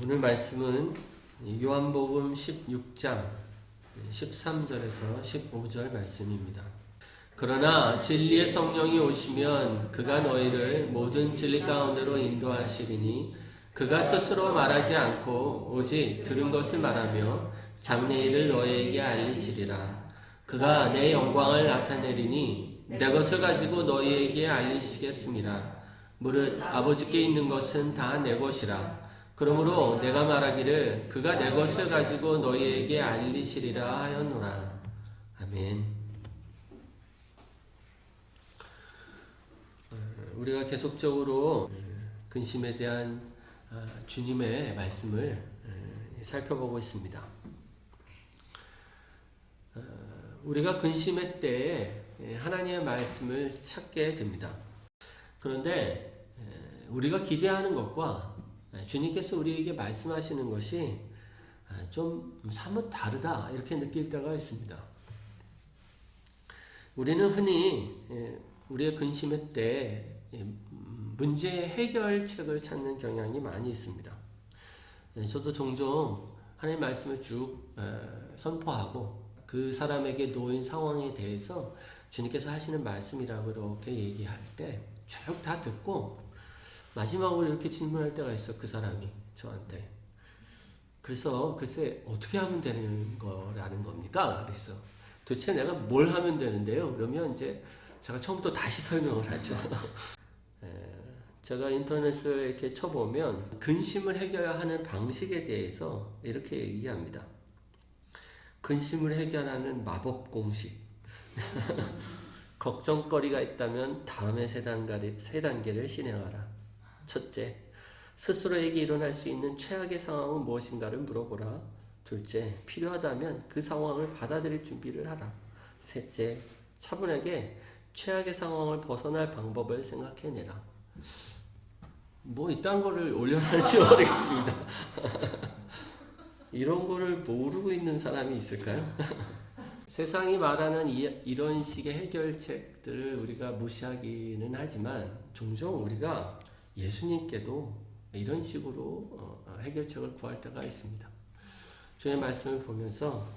오늘 말씀은 요한복음 16장 13절에서 15절 말씀입니다. 그러나 진리의 성령이 오시면 그가 너희를 모든 진리 가운데로 인도하시리니 그가 스스로 말하지 않고 오직 들은 것을 말하며 장래 일을 너희에게 알리시리라. 그가 내 영광을 나타내리니 내 것을 가지고 너희에게 알리시겠습니다. 무릇 아버지께 있는 것은 다 내 것이라. 그러므로 내가 말하기를 그가 내 것을 가지고 너희에게 알리시리라 하였노라. 아멘. 우리가 계속적으로 근심에 대한 주님의 말씀을 살펴보고 있습니다. 우리가 근심의 때에 하나님의 말씀을 찾게 됩니다. 그런데 우리가 기대하는 것과 주님께서 우리에게 말씀하시는 것이 좀 사뭇 다르다 이렇게 느낄 때가 있습니다. 우리는 흔히 우리의 근심의 때 문제의 해결책을 찾는 경향이 많이 있습니다. 저도 종종 하나님의 말씀을 쭉 선포하고 그 사람에게 놓인 상황에 대해서 주님께서 하시는 말씀이라고 이렇게 얘기할 때 쭉 다 듣고 마지막으로 이렇게 질문할 때가 있어. 그 사람이 저한테. 그래서 글쎄 어떻게 하면 되는 거라는 겁니까? 그래서 도대체 내가 뭘 하면 되는데요? 그러면 이제 제가 처음부터 다시 설명을 하죠. 제가 인터넷을 이렇게 쳐보면 근심을 해결하는 방식에 대해서 이렇게 얘기합니다. 근심을 해결하는 마법 공식. 걱정거리가 있다면 다음에 세 단계를 실행하라. 첫째, 스스로에게 일어날 수 있는 최악의 상황은 무엇인가를 물어보라. 둘째, 필요하다면 그 상황을 받아들일 준비를 하라. 셋째, 차분하게 최악의 상황을 벗어날 방법을 생각해내라. 뭐 이딴 거를 올려놨는지 모르겠습니다. 이런 거를 모르고 있는 사람이 있을까요? 세상이 말하는 이런 식의 해결책들을 우리가 무시하기는 하지만 종종 우리가 예수님께도 이런 식으로 해결책을 구할 때가 있습니다. 주의 말씀을 보면서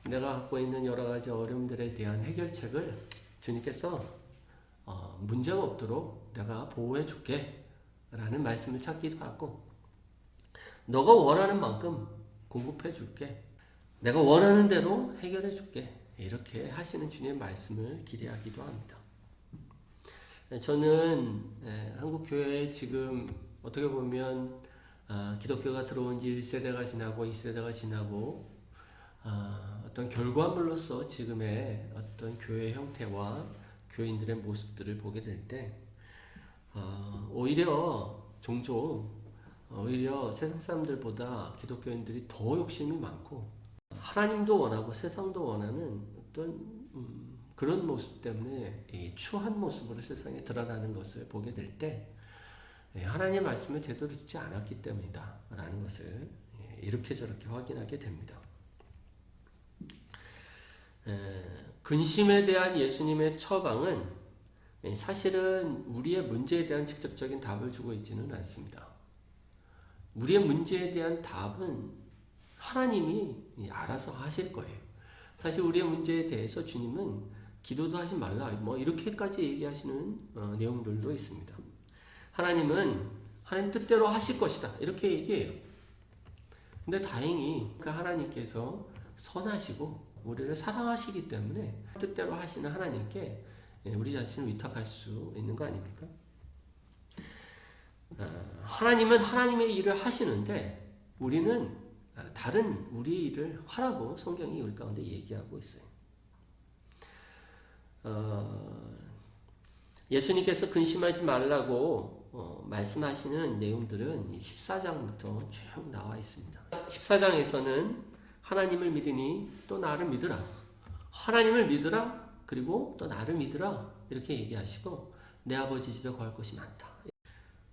내가 갖고 있는 여러 가지 어려움들에 대한 해결책을 주님께서 문제가 없도록 내가 보호해 줄게 라는 말씀을 찾기도 하고, 너가 원하는 만큼 공급해 줄게, 내가 원하는 대로 해결해 줄게, 이렇게 하시는 주님의 말씀을 기대하기도 합니다. 저는 한국 교회에 지금 어떻게 보면 기독교가 들어온 지 1세대가 지나고 2세대가 지나고 어떤 결과물로서 지금의 어떤 교회 형태와 교인들의 모습들을 보게 될 때 오히려 종종 세상 사람들보다 기독교인들이 더 욕심이 많고 하나님도 원하고 세상도 원하는 어떤 그런 모습 때문에 추한 모습으로 세상에 드러나는 것을 보게 될 때 하나님의 말씀을 제대로 듣지 않았기 때문이다 라는 것을 이렇게 저렇게 확인하게 됩니다. 근심에 대한 예수님의 처방은 사실은 우리의 문제에 대한 직접적인 답을 주고 있지는 않습니다. 우리의 문제에 대한 답은 하나님이 알아서 하실 거예요. 사실 우리의 문제에 대해서 주님은 기도도 하지 말라 뭐 이렇게까지 얘기하시는 내용들도 있습니다. 하나님은 하나님 뜻대로 하실 것이다 이렇게 얘기해요. 근데 다행히 그 하나님께서 선하시고 우리를 사랑하시기 때문에 뜻대로 하시는 하나님께 우리 자신을 위탁할 수 있는 거 아닙니까? 하나님은 하나님의 일을 하시는데 우리는 다른 우리 일을 하라고 성경이 우리 가운데 얘기하고 있어요. 예수님께서 근심하지 말라고 말씀하시는 내용들은 14장부터 쭉 나와 있습니다. 14장에서는 하나님을 믿으니 또 나를 믿으라. 하나님을 믿으라. 그리고 또 나를 믿으라. 이렇게 얘기하시고 내 아버지 집에 거할 것이 많다.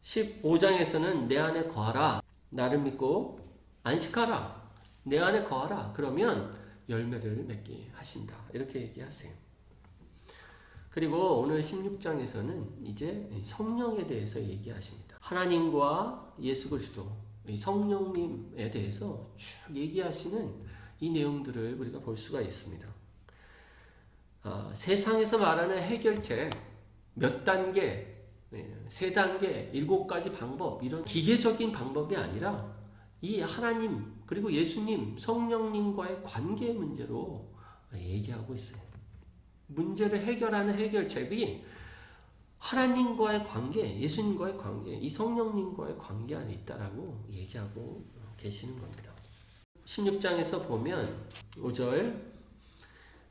15장에서는 내 안에 거하라. 나를 믿고 안식하라. 내 안에 거하라. 그러면 열매를 맺게 하신다. 이렇게 얘기하세요. 그리고 오늘 16장에서는 이제 성령에 대해서 얘기하십니다. 하나님과 예수 그리스도, 이 성령님에 대해서 쭉 얘기하시는 이 내용들을 우리가 볼 수가 있습니다. 세상에서 말하는 해결책 몇 단계, 세 단계, 7가지 방법, 이런 기계적인 방법이 아니라 이 하나님 그리고 예수님, 성령님과의 관계 문제로 얘기하고 있어요. 문제를 해결하는 해결책이 하나님과의 관계, 예수님과의 관계, 이 성령님과의 관계 안에 있다라고 얘기하고 계시는 겁니다. 16장에서 보면 5절,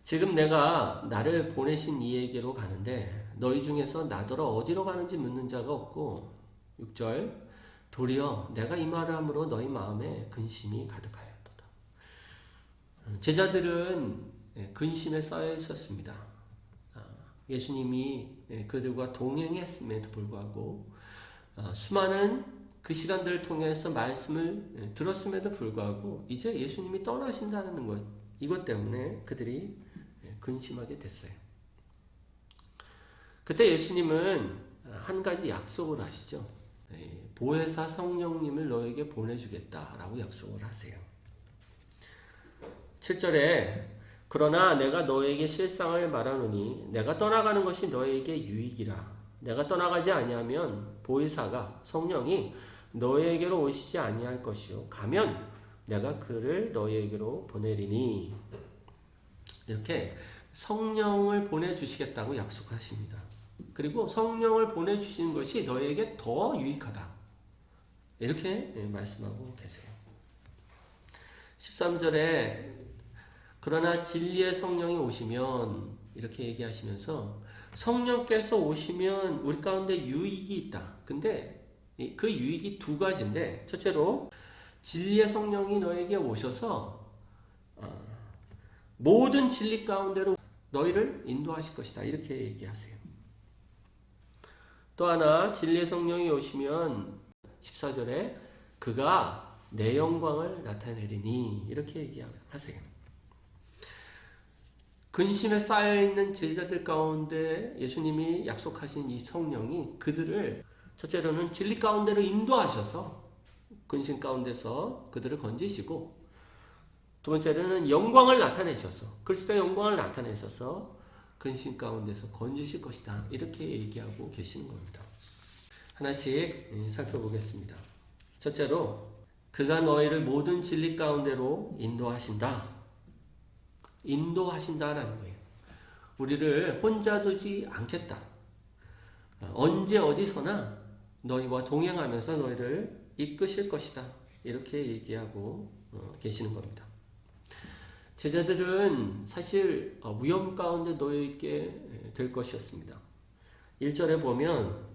지금 내가 나를 보내신 이에게로 가는데 너희 중에서 나더러 어디로 가는지 묻는 자가 없고, 6절, 도리어 내가 이 말을 함으로 너희 마음에 근심이 가득하였도다. 제자들은 근심에 쌓여 있었습니다. 예수님이 그들과 동행했음에도 불구하고 수많은 그 시간들을 통해서 말씀을 들었음에도 불구하고 이제 예수님이 떠나신다는 것, 이것 때문에 그들이 근심하게 됐어요. 그때 예수님은 한 가지 약속을 하시죠. 보혜사 성령님을 너에게 보내주겠다라고 약속을 하세요. 7절에 그러나 내가 너에게 실상을 말하노니 내가 떠나가는 것이 너에게 유익이라. 내가 떠나가지 아니하면 보혜사가 성령이 너에게로 오시지 아니할 것이요 가면 내가 그를 너에게로 보내리니. 이렇게 성령을 보내주시겠다고 약속하십니다. 그리고 성령을 보내주시는 것이 너에게 더 유익하다. 이렇게 말씀하고 계세요. 13절에 그러나 진리의 성령이 오시면, 이렇게 얘기하시면서 성령께서 오시면 우리 가운데 유익이 있다. 근데 그 유익이 두 가지인데, 첫째로 진리의 성령이 너에게 오셔서 모든 진리 가운데로 너희를 인도하실 것이다. 이렇게 얘기하세요. 또 하나, 진리의 성령이 오시면 14절에 그가 내 영광을 나타내리니. 이렇게 얘기하세요. 근심에 쌓여있는 제자들 가운데 예수님이 약속하신 이 성령이 그들을 첫째로는 진리 가운데로 인도하셔서 근심 가운데서 그들을 건지시고, 두 번째로는 영광을 나타내셔서, 그리스도의 영광을 나타내셔서 근심 가운데서 건지실 것이다. 이렇게 얘기하고 계시는 겁니다. 하나씩 살펴보겠습니다. 첫째로 그가 너희를 모든 진리 가운데로 인도하신다. 인도하신다라는 거예요. 우리를 혼자 두지 않겠다. 언제 어디서나 너희와 동행하면서 너희를 이끄실 것이다. 이렇게 얘기하고 계시는 겁니다. 제자들은 사실 위험 가운데 놓여있게 될 것이었습니다. 1절에 보면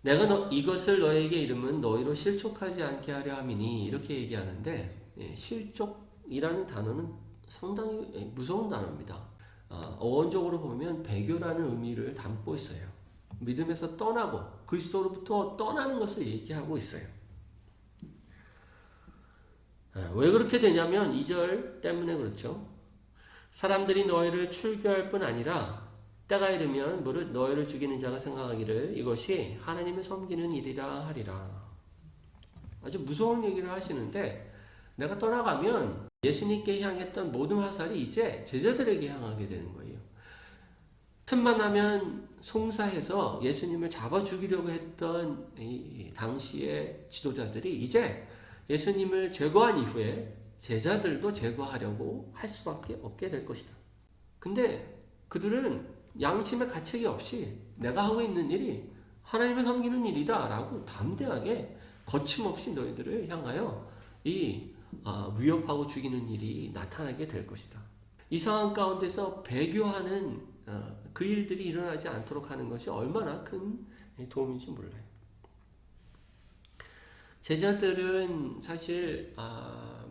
내가 이것을 너에게 이름은 너희로 실족하지 않게 하려 함이니. 이렇게 얘기하는데, 실족이라는 단어는 상당히 무서운 단어입니다. 어원적으로 보면 배교라는 의미를 담고 있어요. 믿음에서 떠나고 그리스도로부터 떠나는 것을 얘기하고 있어요. 왜 그렇게 되냐면 2절 때문에 그렇죠. 사람들이 너희를 출교할 뿐 아니라 때가 이르면 무릇 너희를 죽이는 자가 생각하기를 이것이 하나님을 섬기는 일이라 하리라. 아주 무서운 얘기를 하시는데, 내가 떠나가면 예수님께 향했던 모든 화살이 이제 제자들에게 향하게 되는 거예요. 틈만 나면 송사해서 예수님을 잡아 죽이려고 했던 이 당시의 지도자들이 이제 예수님을 제거한 이후에 제자들도 제거하려고 할 수밖에 없게 될 것이다. 근데 그들은 양심의 가책이 없이 내가 하고 있는 일이 하나님을 섬기는 일이다 라고 담대하게 거침없이 너희들을 향하여 이 위협하고 죽이는 일이 나타나게 될 것이다. 이 상황 가운데서 배교하는 그 일들이 일어나지 않도록 하는 것이 얼마나 큰 도움인지 몰라요. 제자들은 사실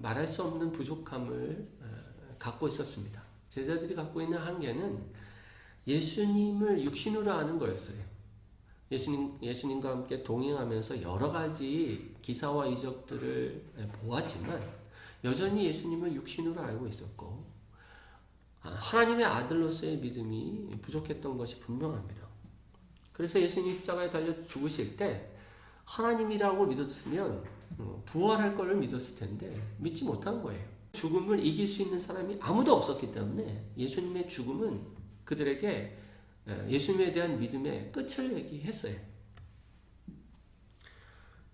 말할 수 없는 부족함을 갖고 있었습니다. 제자들이 갖고 있는 한계는 예수님을 육신으로 아는 거였어요. 예수님과 함께 동행하면서 여러 가지 기사와 이적들을 보았지만 여전히 예수님을 육신으로 알고 있었고, 하나님의 아들로서의 믿음이 부족했던 것이 분명합니다. 그래서 예수님이 십자가에 달려 죽으실 때 하나님이라고 믿었으면 부활할 것을 믿었을 텐데 믿지 못한 거예요. 죽음을 이길 수 있는 사람이 아무도 없었기 때문에 예수님의 죽음은 그들에게 예수님에 대한 믿음의 끝을 얘기했어요.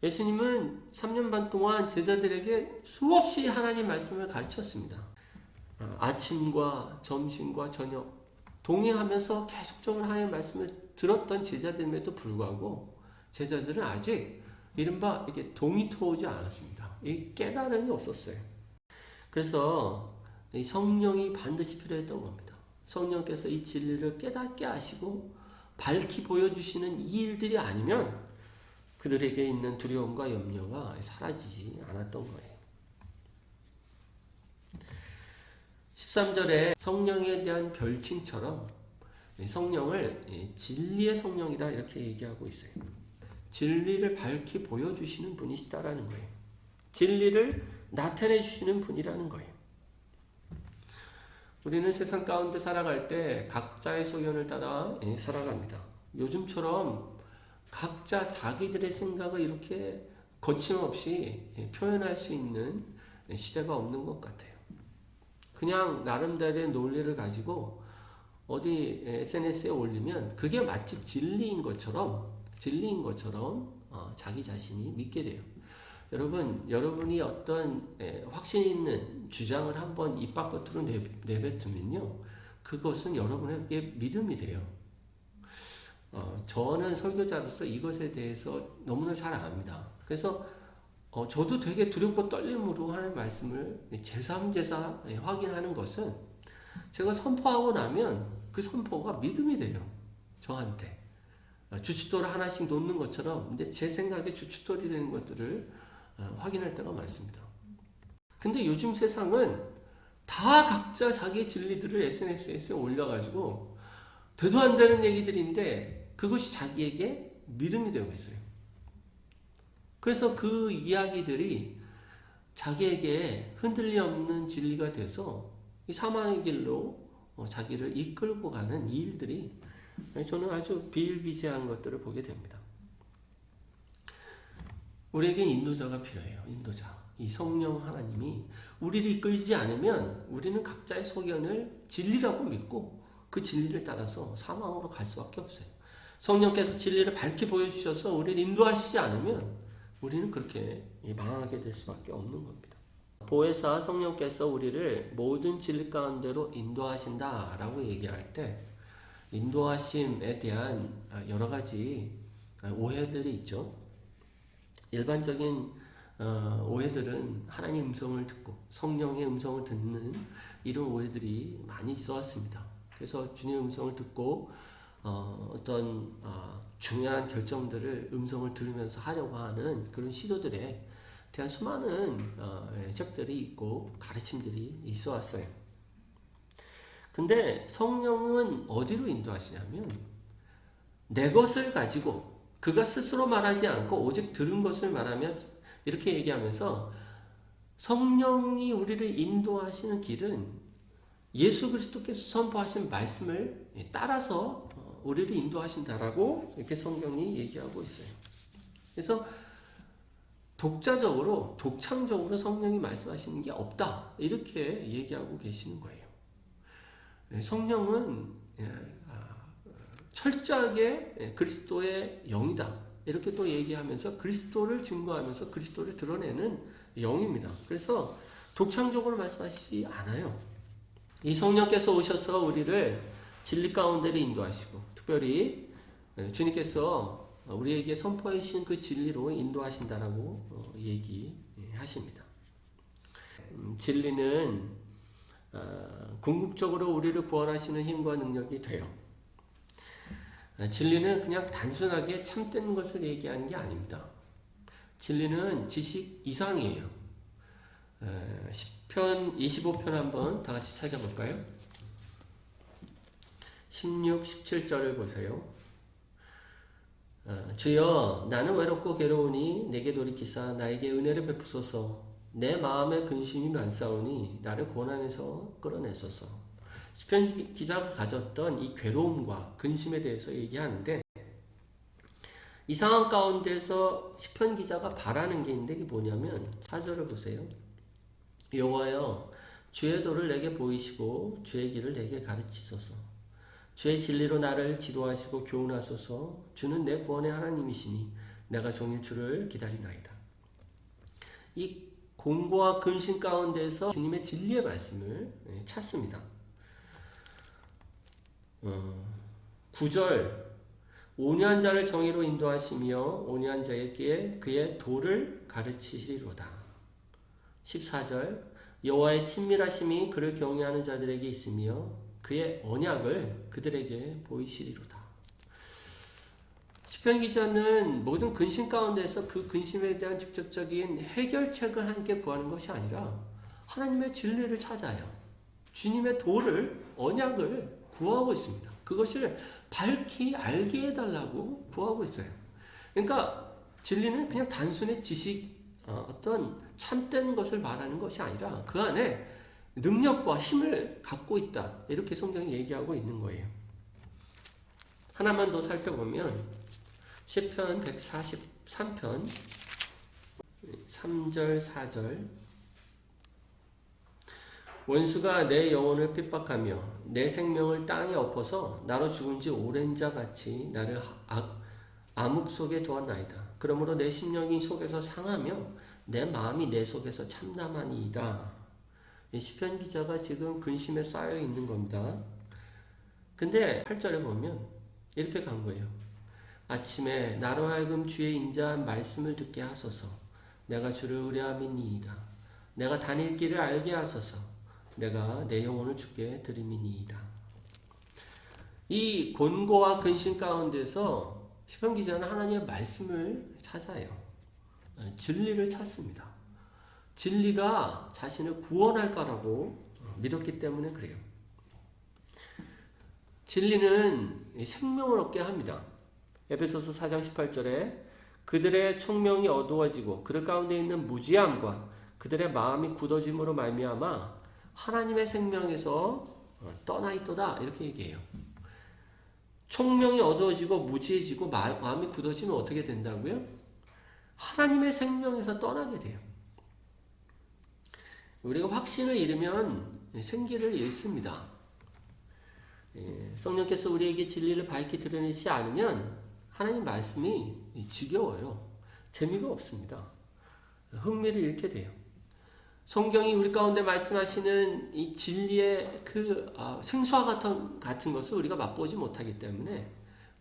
예수님은 3년 반 동안 제자들에게 수없이 하나님 말씀을 가르쳤습니다. 아침과 점심과 저녁 동의하면서 계속적으로 하나님 말씀을 들었던 제자들임에도 불구하고 제자들은 아직 이른바 이게 동이 터오지 않았습니다. 이 깨달음이 없었어요. 그래서 이 성령이 반드시 필요했던 겁니다. 성령께서 이 진리를 깨닫게 하시고 밝히 보여주시는 이 일들이 아니면 그들에게 있는 두려움과 염려가 사라지지 않았던 거예요. 13절에 성령에 대한 별칭처럼 성령을 진리의 성령이다 이렇게 얘기하고 있어요. 진리를 밝히 보여주시는 분이시다라는 거예요. 진리를 나타내 주시는 분이라는 거예요. 우리는 세상 가운데 살아갈 때 각자의 소견을 따라 살아갑니다. 요즘처럼 각자 자기들의 생각을 이렇게 거침없이 표현할 수 있는 시대가 없는 것 같아요. 그냥 나름대로의 논리를 가지고 어디 SNS에 올리면 그게 마치 진리인 것처럼 자기 자신이 믿게 돼요. 여러분이 어떤 확신 있는 주장을 한번 입 밖으로 내뱉으면요, 그것은 여러분에게 믿음이 돼요. 저는 설교자로서 이것에 대해서 너무나 잘 압니다. 그래서 저도 되게 두렵고 떨림으로 하는 말씀을 제3제사 확인하는 것은 제가 선포하고 나면 그 선포가 믿음이 돼요. 저한테. 주춧돌을 하나씩 놓는 것처럼 근데 제 생각에 주춧돌이 되는 것들을 확인할 때가 많습니다. 근데 요즘 세상은 다 각자 자기의 진리들을 SNS에 올려가지고 되도 안 되는 얘기들인데 그것이 자기에게 믿음이 되고 있어요. 그래서 그 이야기들이 자기에게 흔들림 없는 진리가 돼서 이 사망의 길로 자기를 이끌고 가는 이 일들이 저는 아주 비일비재한 것들을 보게 됩니다. 우리에게 인도자가 필요해요. 인도자. 이 성령 하나님이 우리를 이끌지 않으면 우리는 각자의 소견을 진리라고 믿고 그 진리를 따라서 사망으로 갈 수밖에 없어요. 성령께서 진리를 밝히 보여주셔서 우리를 인도하시지 않으면 우리는 그렇게 망하게 될 수밖에 없는 겁니다. 보혜사 성령께서 우리를 모든 진리 가운데로 인도하신다라고 얘기할 때 인도하심에 대한 여러 가지 오해들이 있죠. 일반적인 오해들은 하나님 음성을 듣고 성령의 음성을 듣는 이런 오해들이 많이 있어 왔습니다. 그래서 주님의 음성을 듣고 어떤 중요한 결정들을 음성을 들으면서 하려고 하는 그런 시도들에 대한 수많은 책들이 있고 가르침들이 있어 왔어요. 근데 성령은 어디로 인도하시냐면 내 것을 가지고 그가 스스로 말하지 않고 오직 들은 것을 말하면 이렇게 얘기하면서 성령이 우리를 인도하시는 길은 예수 그리스도께서 선포하신 말씀을 따라서 우리를 인도하신다라고 이렇게 성경이 얘기하고 있어요. 그래서 독창적으로 성령이 말씀하시는 게 없다 이렇게 얘기하고 계시는 거예요. 성령은 철저하게 그리스도의 영이다 이렇게 또 얘기하면서 그리스도를 증거하면서 그리스도를 드러내는 영입니다. 그래서 독창적으로 말씀하시지 않아요. 이 성령께서 오셔서 우리를 진리 가운데로 인도하시고 특별히 주님께서 우리에게 선포해 주신 그 진리로 인도하신다라고 얘기하십니다. 진리는 궁극적으로 우리를 구원하시는 힘과 능력이 돼요. 진리는 그냥 단순하게 참된 것을 얘기하는 게 아닙니다. 진리는 지식 이상이에요. 시편 25편 한번 다 같이 찾아볼까요? 16, 17절을 보세요. 주여 나는 외롭고 괴로우니 내게 돌이키사 나에게 은혜를 베푸소서. 내 마음에 근심이 많사오니 나를 고난에서 끌어내소서. 시편 기자가 가졌던 이 괴로움과 근심에 대해서 얘기하는데 이 상황 가운데서 시편 기자가 바라는 게 있는데, 이게 뭐냐면 4절을 보세요. 여호와여, 주의 도를 내게 보이시고 주의 길을 내게 가르치소서. 주의 진리로 나를 지도하시고 교훈하소서. 주는 내 구원의 하나님이시니 내가 종일 주를 기다리나이다. 이 공고와 근심 가운데서 주님의 진리의 말씀을 찾습니다. 9절, 온유한 자를 정의로 인도하시며 온유한 자에게 그의 도를 가르치시리로다. 14절, 여호와의 친밀하심이 그를 경외하는 자들에게 있으며 그의 언약을 그들에게 보이시리로다. 시편 기자는 모든 근심 가운데서 그 근심에 대한 직접적인 해결책을 함께 구하는 것이 아니라 하나님의 진리를 찾아요. 주님의 도를, 언약을 구하고 있습니다. 그것을 밝히 알게 해달라고 구하고 있어요. 그러니까 진리는 그냥 단순히 지식, 어떤 참된 것을 말하는 것이 아니라 그 안에 능력과 힘을 갖고 있다. 이렇게 성경이 얘기하고 있는 거예요. 하나만 더 살펴보면 시편 143편 3절 4절, 원수가 내 영혼을 핍박하며 내 생명을 땅에 엎어서 나로 죽은 지 오랜 자 같이 나를 암흑 속에 두었나이다. 그러므로 내 심령이 속에서 상하며 내 마음이 내 속에서 참담하니이다. 시편 기자가 지금 근심에 쌓여 있는 겁니다. 근데 8절에 보면 이렇게 간 거예요. 아침에 나로 하여금 주의 인자한 말씀을 듣게 하소서. 내가 주를 의뢰함이니이다. 내가 다닐 길을 알게 하소서. 내가 내 영혼을 주께 드림이니이다. 이 곤고와 근심 가운데서 시편 기자는 하나님의 말씀을 찾아요. 진리를 찾습니다. 진리가 자신을 구원할 거라고 믿었기 때문에 그래요. 진리는 생명을 얻게 합니다. 에베소서 4장 18절에 그들의 총명이 어두워지고 그들 가운데 있는 무지함과 그들의 마음이 굳어짐으로 말미암아 하나님의 생명에서 떠나 있도다, 이렇게 얘기해요. 총명이 어두워지고 무지해지고 마음이 굳어지면 어떻게 된다고요? 하나님의 생명에서 떠나게 돼요. 우리가 확신을 잃으면 생기를 잃습니다. 성령께서 우리에게 진리를 밝히 드러내지 않으면 하나님 말씀이 지겨워요. 재미가 없습니다. 흥미를 잃게 돼요. 성경이 우리 가운데 말씀하시는 이 진리의 그 생수와 같은 것을 우리가 맛보지 못하기 때문에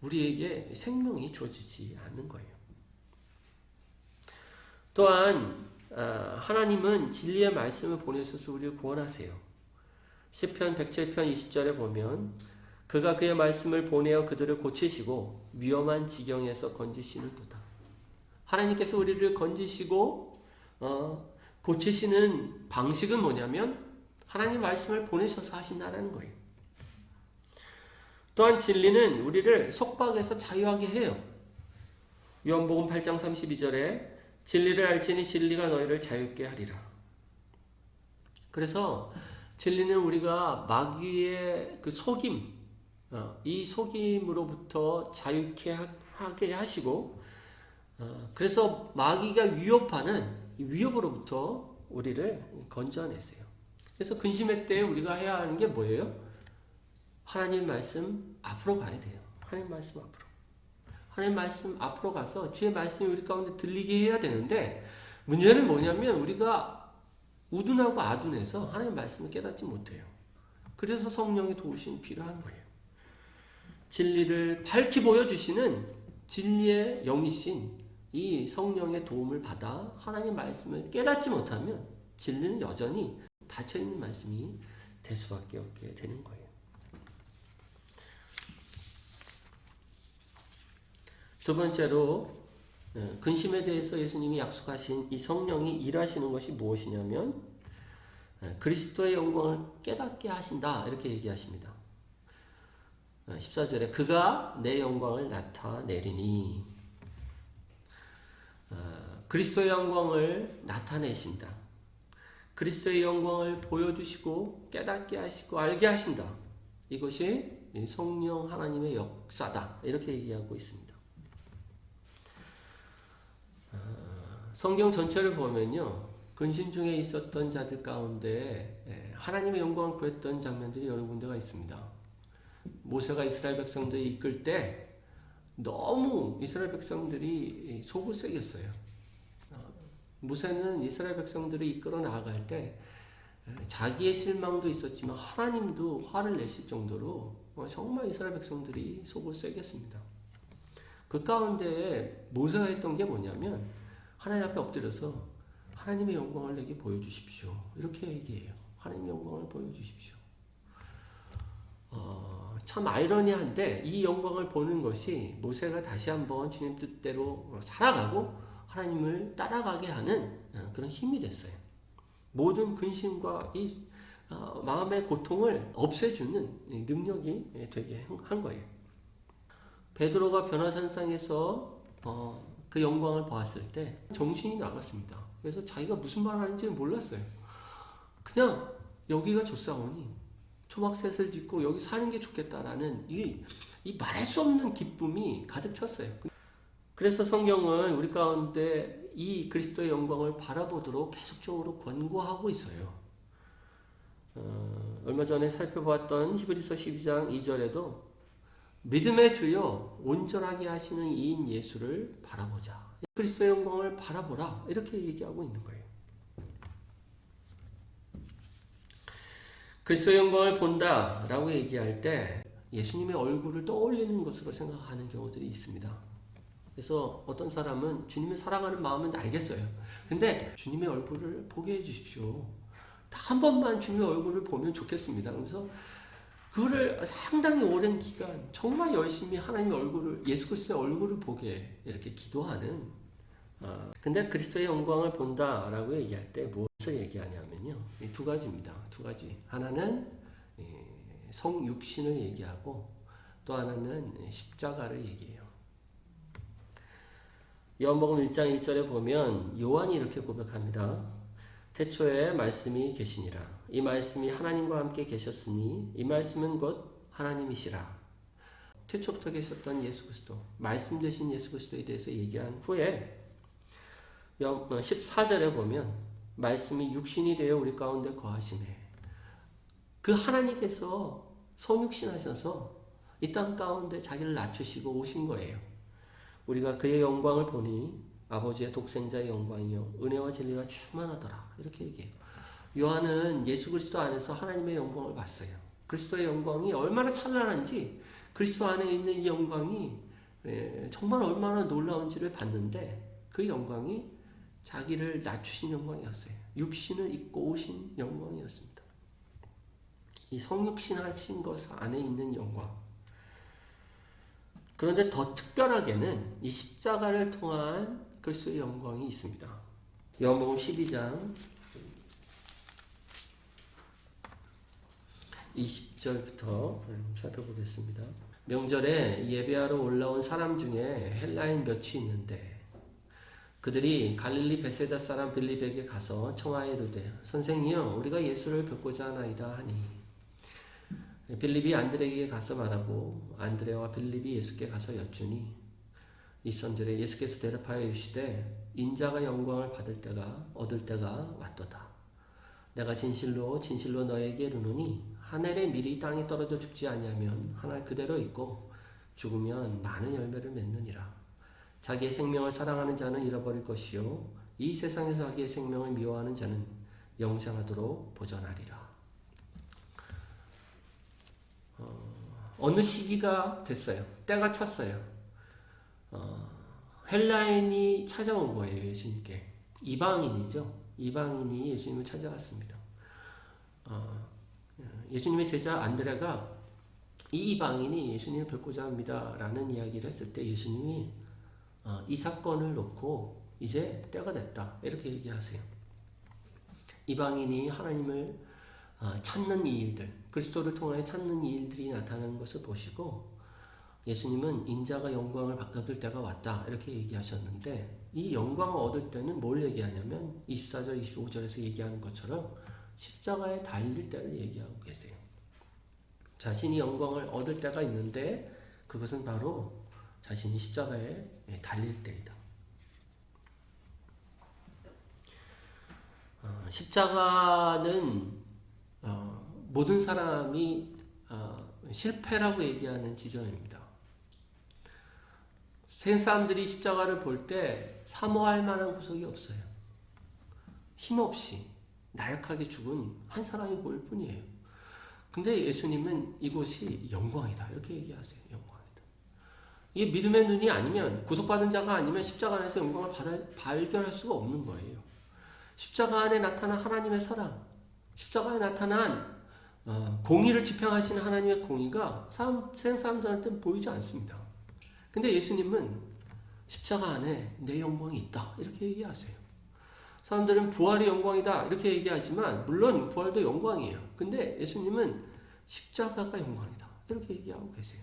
우리에게 생명이 주어지지 않는 거예요. 또한 하나님은 진리의 말씀을 보내셔서 우리를 구원하세요. 시편 107편 20절에 보면 그가 그의 말씀을 보내어 그들을 고치시고 위험한 지경에서 건지시는도다. 하나님께서 우리를 건지시고 고치시는 방식은 뭐냐면 하나님 말씀을 보내셔서 하신다는 거예요. 또한 진리는 우리를 속박에서 자유하게 해요. 요한복음 8장 32절에 진리를 알지니 진리가 너희를 자유케 하리라. 그래서 진리는 우리가 마귀의 그 속임, 이 속임으로부터 자유케 하게 하시고, 그래서 마귀가 위협하는 이 위협으로부터 우리를 건져내세요. 그래서 근심의 때에 우리가 해야 하는 게 뭐예요? 하나님 말씀 앞으로 가야 돼요. 하나님 말씀 앞으로. 하나님 말씀 앞으로 가서 주의 말씀이 우리 가운데 들리게 해야 되는데, 문제는 뭐냐면 우리가 우둔하고 아둔해서 하나님 말씀을 깨닫지 못해요. 그래서 성령의 도우심이 필요한 거예요. 진리를 밝히 보여주시는 진리의 영이신 이 성령의 도움을 받아 하나님 말씀을 깨닫지 못하면 진리는 여전히 닫혀있는 말씀이 될 수밖에 없게 되는 거예요. 두 번째로 근심에 대해서 예수님이 약속하신 이 성령이 일하시는 것이 무엇이냐면 그리스도의 영광을 깨닫게 하신다, 이렇게 얘기하십니다. 14절에 그가 내 영광을 나타내리니, 그리스도의 영광을 나타내신다. 그리스도의 영광을 보여주시고 깨닫게 하시고 알게 하신다. 이것이 성령 하나님의 역사다, 이렇게 얘기하고 있습니다. 성경 전체를 보면요, 근심 중에 있었던 자들 가운데 하나님의 영광을 구했던 장면들이 여러 군데가 있습니다. 모세가 이스라엘 백성들을 이끌 때 너무 이스라엘 백성들이 속을 새겼어요. 모세는 이스라엘 백성들을 이끌어 나아갈 때 자기의 실망도 있었지만 하나님도 화를 내실 정도로 정말 이스라엘 백성들이 속을 새겼습니다. 그 가운데 모세가 했던 게 뭐냐면 하나님 앞에 엎드려서 하나님의 영광을 내게 보여주십시오. 이렇게 얘기해요. 하나님의 영광을 보여주십시오. 참 아이러니한데 이 영광을 보는 것이 모세가 다시 한번 주님 뜻대로 살아가고 하나님을 따라가게 하는 그런 힘이 됐어요. 모든 근심과 이 마음의 고통을 없애주는 능력이 되게 한 거예요. 베드로가 변화산상에서 그 영광을 보았을 때 정신이 나갔습니다. 그래서 자기가 무슨 말을 하는지는 몰랐어요. 그냥 여기가 좋사오니 초막셋을 짓고 여기 사는 게 좋겠다라는 이 말할 수 없는 기쁨이 가득 찼어요. 그래서 성경은 우리 가운데 이 그리스도의 영광을 바라보도록 계속적으로 권고하고 있어요. 얼마 전에 살펴보았던 히브리서 12장 2절에도 믿음의 주여 온전하게 하시는 이인 예수를 바라보자. 그리스도의 영광을 바라보라. 이렇게 얘기하고 있는 거예요. 그리스도의 영광을 본다라고 얘기할 때 예수님의 얼굴을 떠올리는 것으로 생각하는 경우들이 있습니다. 그래서 어떤 사람은 주님을 사랑하는 마음은 알겠어요. 근데 주님의 얼굴을 보게 해주십시오. 한 번만 주님의 얼굴을 보면 좋겠습니다. 그래서 그거를 상당히 오랜 기간 정말 열심히 하나님의 얼굴을, 예수 그리스도의 얼굴을 보게 이렇게 기도하는 근데 그리스도의 영광을 본다라고 얘기할 때 무엇을 얘기하냐면요, 이 두 가지입니다. 두 가지. 하나는 성육신을 얘기하고 또 하나는 십자가를 얘기해요. 요한복음 1장 1절에 보면 요한이 이렇게 고백합니다. 태초에 말씀이 계시니라. 이 말씀이 하나님과 함께 계셨으니 이 말씀은 곧 하나님이시라. 태초부터 계셨던 예수 그리스도, 말씀 되신 예수 그리스도에 대해서 얘기한 후에 14절에 보면 말씀이 육신이 되어 우리 가운데 거하시네. 그 하나님께서 성육신하셔서 이 땅 가운데 자기를 낮추시고 오신 거예요. 우리가 그의 영광을 보니 아버지의 독생자의 영광이요 은혜와 진리가 충만하더라. 이렇게 얘기해요. 요한은 예수 그리스도 안에서 하나님의 영광을 봤어요. 그리스도의 영광이 얼마나 찬란한지, 그리스도 안에 있는 이 영광이 정말 얼마나 놀라운지를 봤는데 그 영광이 자기를 낮추신 영광이었어요. 육신을 입고 오신 영광이었습니다. 이 성육신하신 것 안에 있는 영광. 그런데 더 특별하게는 이 십자가를 통한 그리스도의 영광이 있습니다. 요한복음 12장 20절부터 살펴보겠습니다. 명절에 예배하러 올라온 사람 중에 헬라인 몇이 있는데 그들이 갈릴리 베세다 사람 빌립에게 가서 청하여 이르되 선생이여 우리가 예수를 뵙고자 하나이다 하니 빌립이 안드레에게 가서 말하고 안드레와 빌립이 예수께 가서 여쭈니 23절에 예수께서 대답하여 이르시되 인자가 영광을 얻을 때가 왔도다. 내가 진실로 진실로 너에게 이르노니 하늘의 밀이 땅에 떨어져 죽지 아니하면 하늘 그대로 있고 죽으면 많은 열매를 맺느니라. 자기의 생명을 사랑하는 자는 잃어버릴 것이요 이 세상에서 자기의 생명을 미워하는 자는 영생하도록 보존하리라. 어느 시기가 됐어요. 때가 찼어요. 헬라인이 찾아온 거예요. 예수님께. 이방인이죠. 이방인이 예수님을 찾아갔습니다. 예수님의 제자 안드레가 이 이방인이 예수님을 뵙고자 합니다 라는 이야기를 했을 때 예수님이 이 사건을 놓고 이제 때가 됐다 이렇게 얘기하세요. 이방인이 하나님을 찾는 이 일들, 그리스도를 통하여 찾는 이 일들이 나타나는 것을 보시고 예수님은 인자가 영광을 얻을 때가 왔다 이렇게 얘기하셨는데 이 영광을 얻을 때는 뭘 얘기하냐면 24절 25절에서 얘기하는 것처럼 십자가에 달릴 때를 얘기하고 계세요. 자신이 영광을 얻을 때가 있는데 그것은 바로 자신이 십자가에 달릴 때이다. 십자가는 모든 사람이 실패라고 얘기하는 지점입니다. 세상 사람들이 십자가를 볼 때 사모할 만한 구석이 없어요. 힘없이 나약하게 죽은 한 사람이 보일 뿐이에요. 근데 예수님은 이곳이 영광이다 이렇게 얘기하세요. 영광이다. 이게 믿음의 눈이 아니면, 구속받은 자가 아니면 십자가 안에서 영광을 발견할 수가 없는 거예요. 십자가 안에 나타난 하나님의 사랑, 십자가에 나타난 공의를 집행하시는 하나님의 공의가 세상 사람들한테는 보이지 않습니다. 근데 예수님은 십자가 안에 내 영광이 있다 이렇게 얘기하세요. 사람들은 부활이 영광이다 이렇게 얘기하지만 물론 부활도 영광이에요. 근데 예수님은 십자가가 영광이다 이렇게 얘기하고 계세요.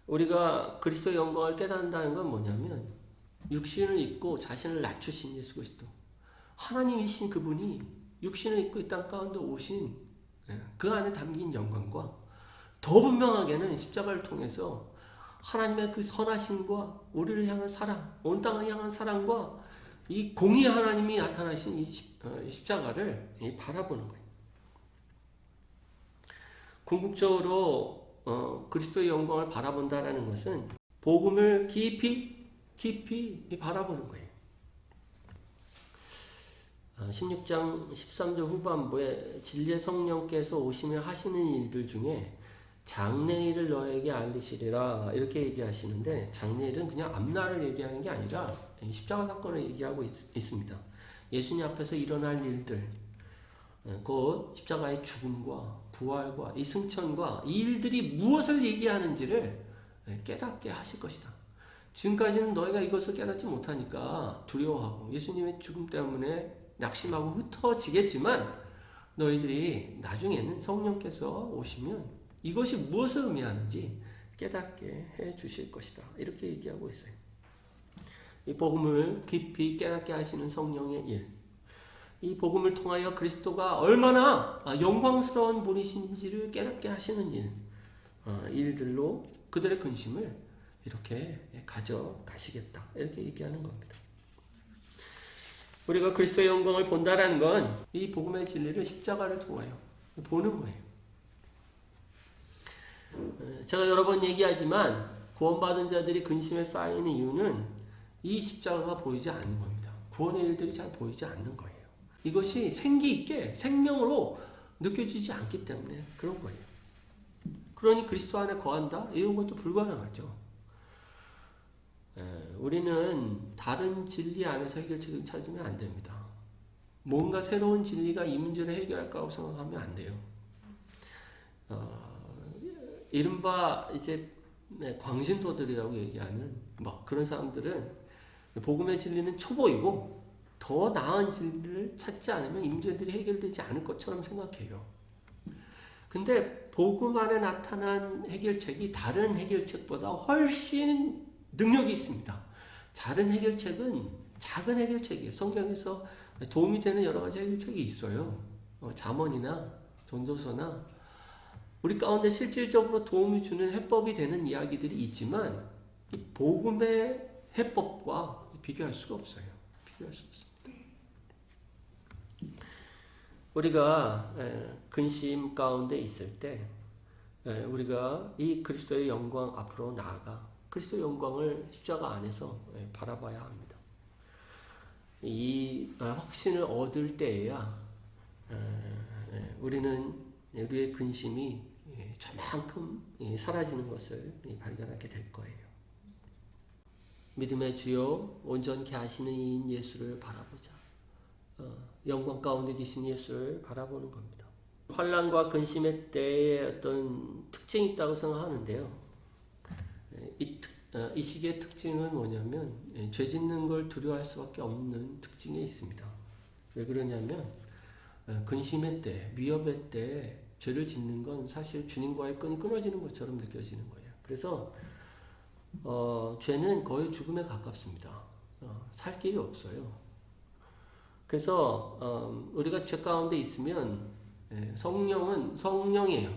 우리가 그리스도의 영광을 깨닫는다는 건 뭐냐면, 육신을 입고 자신을 낮추신 예수 그리스도, 하나님이신 그분이 육신을 입고 이 땅 가운데 오신 그 안에 담긴 영광과, 더 분명하게는 십자가를 통해서 하나님의 그 선하심과 우리를 향한 사랑, 온 땅을 향한 사랑과 이 공의 하나님이 나타나신 이 십자가를 바라보는 거예요. 궁극적으로 그리스도의 영광을 바라본다라는 것은 복음을 깊이 바라보는 거예요. 16장 13절 후반부에 진리의 성령께서 오시며 하시는 일들 중에 장래일을 너에게 알리시리라 이렇게 얘기하시는데, 장래일은 그냥 앞날을 얘기하는 게 아니라 십자가 사건을 얘기하고 있습니다. 예수님 앞에서 일어날 일들, 곧 십자가의 죽음과 부활과 이 승천과 이 일들이 무엇을 얘기하는지를 깨닫게 하실 것이다. 지금까지는 너희가 이것을 깨닫지 못하니까 두려워하고 예수님의 죽음 때문에 낙심하고 흩어지겠지만, 너희들이 나중에는 성령께서 오시면 이것이 무엇을 의미하는지 깨닫게 해 주실 것이다 이렇게 얘기하고 있어요. 이 복음을 깊이 깨닫게 하시는 성령의 일, 이 복음을 통하여 그리스도가 얼마나 영광스러운 분이신지를 깨닫게 하시는 일, 일들로 그들의 근심을 이렇게 가져가시겠다 이렇게 얘기하는 겁니다. 우리가 그리스도의 영광을 본다라는 건 이 복음의 진리를 십자가를 통하여 보는 거예요. 제가 여러 번 얘기하지만 구원받은 자들이 근심에 쌓이는 이유는 이 십자가가 보이지 않는 겁니다. 구원의 일들이 잘 보이지 않는 거예요. 이것이 생기 있게 생명으로 느껴지지 않기 때문에 그런 거예요. 그러니 그리스도 안에 거한다? 이런 것도 불가능하죠. 우리는 다른 진리 안에서 해결책을 찾으면 안 됩니다. 뭔가 새로운 진리가 이 문제를 해결할 거라고 생각하면 안 돼요. 이른바 이제 광신도들이라고 얘기하는 그런 사람들은 복음의 진리는 초보이고 더 나은 진리를 찾지 않으면 이 문제들이 해결되지 않을 것처럼 생각해요. 근데 복음 안에 나타난 해결책이 다른 해결책보다 훨씬 능력이 있습니다. 다른 해결책은 작은 해결책이에요. 성경에서 도움이 되는 여러 가지 해결책이 있어요. 잠언이나 전도서나 우리 가운데 실질적으로 도움이 주는 해법이 되는 이야기들이 있지만 이 복음의 해법과 비교할 수가 없어요. 비교할 수 없습니다. 우리가 근심 가운데 있을 때 우리가 이 그리스도의 영광 앞으로 나아가 그리스도의 영광을 십자가 안에서 바라봐야 합니다. 이 확신을 얻을 때에야 우리는 우리의 근심이 저만큼 사라지는 것을 발견하게 될 거예요. 믿음의 주요 온전케 하시는 이인 예수를 바라보자. 영광 가운데 계신 예수를 바라보는 겁니다. 환난과 근심의 때에 어떤 특징이 있다고 생각하는데요. 이 시기의 특징은 뭐냐면 죄 짓는 걸 두려워할 수밖에 없는 특징이 있습니다. 왜 그러냐면 근심의 때, 위협의 때 죄를 짓는 건 사실 주님과의 끈이 끊어지는 것처럼 느껴지는 거예요. 그래서 죄는 거의 죽음에 가깝습니다. 살 길이 없어요. 그래서 우리가 죄 가운데 있으면 성령은 성령이에요.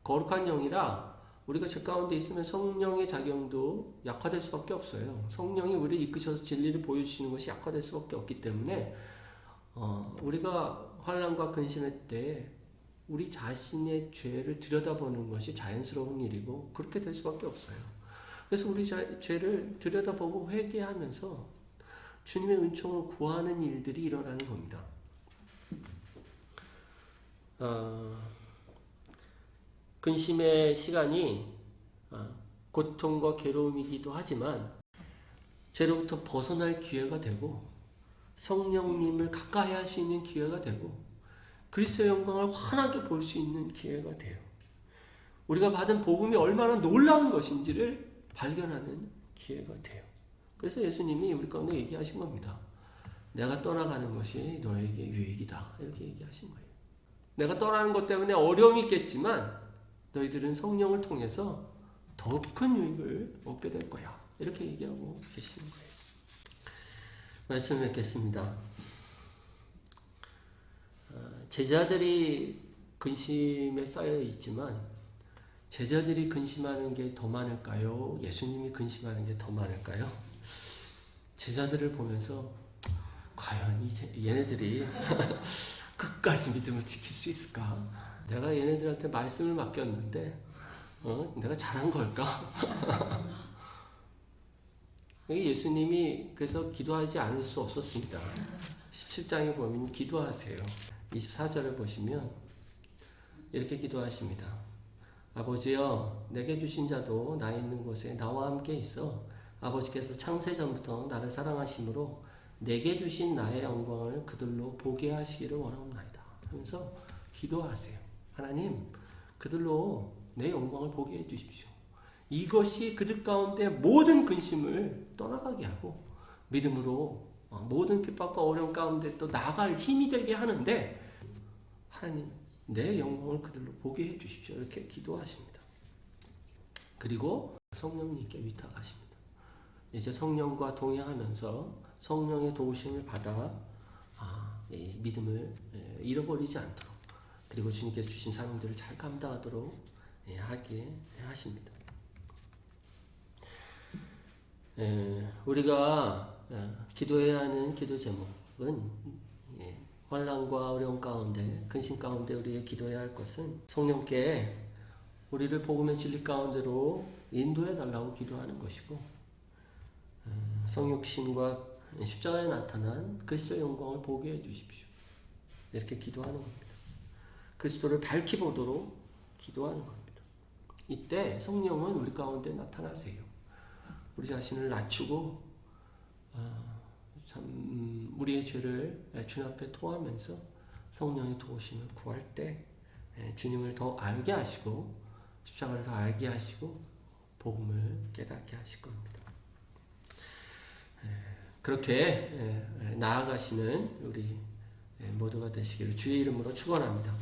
거룩한 영이라 우리가 죄 가운데 있으면 성령의 작용도 약화될 수밖에 없어요. 성령이 우리를 이끄셔서 진리를 보여주시는 것이 약화될 수밖에 없기 때문에 우리가 환난과 근심할 때 우리 자신의 죄를 들여다보는 것이 자연스러운 일이고 그렇게 될 수밖에 없어요. 그래서 우리 죄를 들여다보고 회개하면서 주님의 은총을 구하는 일들이 일어나는 겁니다. 근심의 시간이 고통과 괴로움이기도 하지만 죄로부터 벗어날 기회가 되고 성령님을 가까이 할 수 있는 기회가 되고 그리스도의 영광을 환하게 볼 수 있는 기회가 돼요. 우리가 받은 복음이 얼마나 놀라운 것인지를 발견하는 기회가 돼요. 그래서 예수님이 우리 가운데 얘기하신 겁니다. 내가 떠나가는 것이 너에게 유익이다. 이렇게 얘기하신 거예요. 내가 떠나는 것 때문에 어려움이 있겠지만 너희들은 성령을 통해서 더 큰 유익을 얻게 될 거야. 이렇게 얘기하고 계시는 거예요. 말씀 뵙겠습니다. 제자들이 근심에 쌓여 있지만 제자들이 근심하는 게 더 많을까요? 예수님이 근심하는 게 더 많을까요? 제자들을 보면서 과연 얘네들이 끝까지 믿음을 지킬 수 있을까? 내가 얘네들한테 말씀을 맡겼는데 내가 잘한 걸까? 예수님이 그래서 기도하지 않을 수 없었습니다. 17장에 보면 기도하세요. 24절을 보시면 이렇게 기도하십니다. 아버지여 내게 주신 자도 나 있는 곳에 나와 함께 있어 아버지께서 창세전부터 나를 사랑하심으로 내게 주신 나의 영광을 그들로 보게 하시기를 원하옵나이다 하면서 기도하세요. 하나님 그들로 내 영광을 보게 해주십시오. 이것이 그들 가운데 모든 근심을 떠나가게 하고 믿음으로 모든 핍박과 어려움 가운데 또 나아갈 힘이 되게 하는데 하나님 내 영광을 그들로 보게 해주십시오. 이렇게 기도하십니다. 그리고 성령님께 위탁하십니다. 이제 성령과 동행하면서 성령의 도우심을 받아 이 믿음을 잃어버리지 않도록 그리고 주님께서 주신 사명들을 잘 감당하도록 하게 하십니다. 우리가 기도해야 하는 기도 제목은 환난과 어려움 가운데 근심 가운데 우리가 기도해야 할 것은 성령께 우리를 복음의 진리 가운데로 인도해 달라고 기도하는 것이고 성육신과 십자가에 나타난 그리스도의 영광을 보게 해 주십시오. 이렇게 기도하는 겁니다. 그리스도를 밝히 보도록 기도하는 겁니다. 이때 성령은 우리 가운데 나타나세요. 우리 자신을 낮추고 우리의 죄를 주님 앞에 토하면서 성령의 도우심을 구할 때 주님을 더 알게 하시고 십자가를 더 알게 하시고 복음을 깨닫게 하실 겁니다. 그렇게 나아가시는 우리 모두가 되시기를 주의 이름으로 축원합니다.